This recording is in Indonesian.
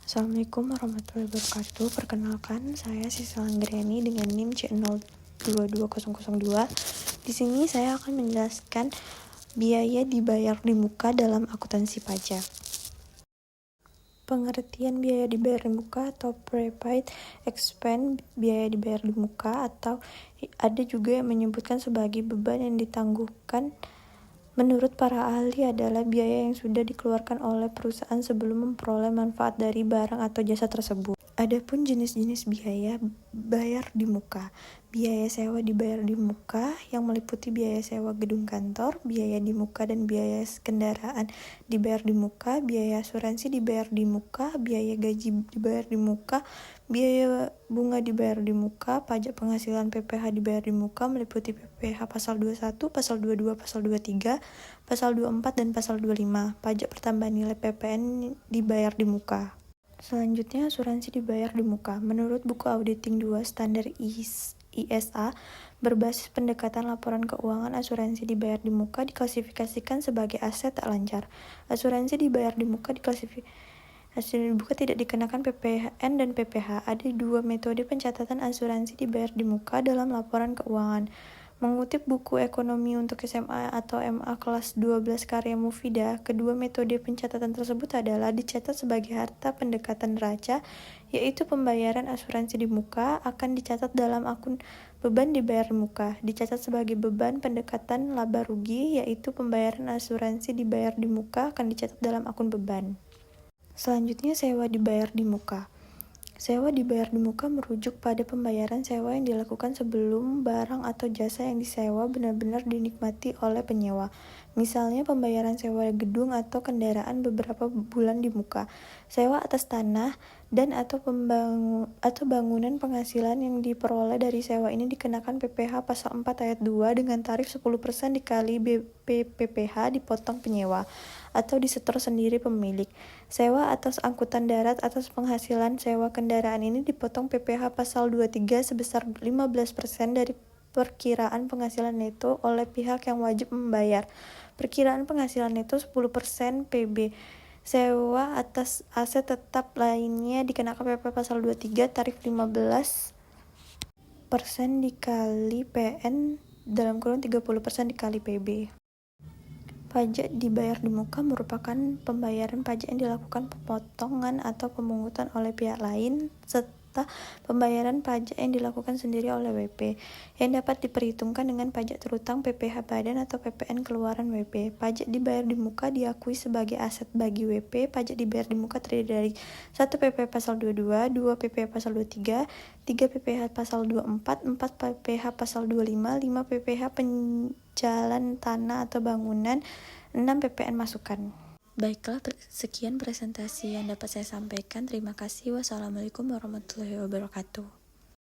Assalamualaikum warahmatullahi wabarakatuh. Perkenalkan, saya Sisal Anggriani dengan NIM C022002. Di sini saya akan menjelaskan biaya dibayar di muka dalam akuntansi pajak. Pengertian biaya dibayar di muka atau prepaid expense, biaya dibayar di muka, atau ada juga yang menyebutkan sebagai beban yang ditangguhkan menurut para ahli adalah biaya yang sudah dikeluarkan oleh perusahaan sebelum memperoleh manfaat dari barang atau jasa tersebut. Adapun jenis-jenis biaya bayar di muka. Biaya sewa dibayar di muka yang meliputi biaya sewa gedung kantor, biaya di muka dan biaya kendaraan dibayar di muka, biaya asuransi dibayar di muka, biaya gaji dibayar di muka, biaya bunga dibayar di muka, pajak penghasilan PPh dibayar di muka meliputi PPh pasal 21, pasal 22, pasal 23, pasal 24 dan pasal 25. Pajak pertambahan nilai PPN dibayar di muka. Selanjutnya, asuransi dibayar di muka. Menurut buku auditing 2 standar ISA berbasis pendekatan laporan keuangan, asuransi dibayar di muka diklasifikasikan sebagai aset tak lancar. Asuransi dibayar di muka tidak dikenakan PPN dan PPh. Ada dua metode pencatatan asuransi dibayar di muka dalam laporan keuangan. Mengutip buku ekonomi untuk SMA atau MA kelas 12 karya Mufidah, kedua metode pencatatan tersebut adalah dicatat sebagai harta pendekatan neraca, yaitu pembayaran asuransi di muka akan dicatat dalam akun beban dibayar di muka, dicatat sebagai beban pendekatan laba rugi, yaitu pembayaran asuransi dibayar di muka akan dicatat dalam akun beban. Selanjutnya, sewa dibayar di muka. Sewa dibayar di muka merujuk pada pembayaran sewa yang dilakukan sebelum barang atau jasa yang disewa benar-benar dinikmati oleh penyewa. Misalnya pembayaran sewa gedung atau kendaraan beberapa bulan di muka, sewa atas tanah dan atau bangunan penghasilan yang diperoleh dari sewa ini dikenakan PPh pasal 4 ayat 2 dengan tarif 10% dikali BP PPh dipotong penyewa atau disetor sendiri pemilik. Sewa atas angkutan darat atas penghasilan sewa kendaraan ini dipotong PPh pasal 23 sebesar 15% dari perkiraan penghasilan neto oleh pihak yang wajib membayar. Perkiraan penghasilan neto 10% PB. Sewa atas aset tetap lainnya dikenakan PP pasal 23 tarif 15% dikali PN dalam kurung 30% dikali PB. Pajak dibayar di muka merupakan pembayaran pajak yang dilakukan pemotongan atau pemungutan oleh pihak lain serta pembayaran pajak yang dilakukan sendiri oleh WP yang dapat diperhitungkan dengan pajak terutang PPh badan atau PPN keluaran WP. Pajak dibayar di muka diakui sebagai aset bagi WP. Pajak dibayar di muka terdiri dari 1 PPh pasal 22, 2 PPh pasal 23, 3 PPh pasal 24, 4 PPh pasal 25, 5 PPh penjalan tanah atau bangunan, 6 PPN masukan. Baiklah, sekian presentasi yang dapat saya sampaikan. Terima kasih. Wassalamualaikum warahmatullahi wabarakatuh.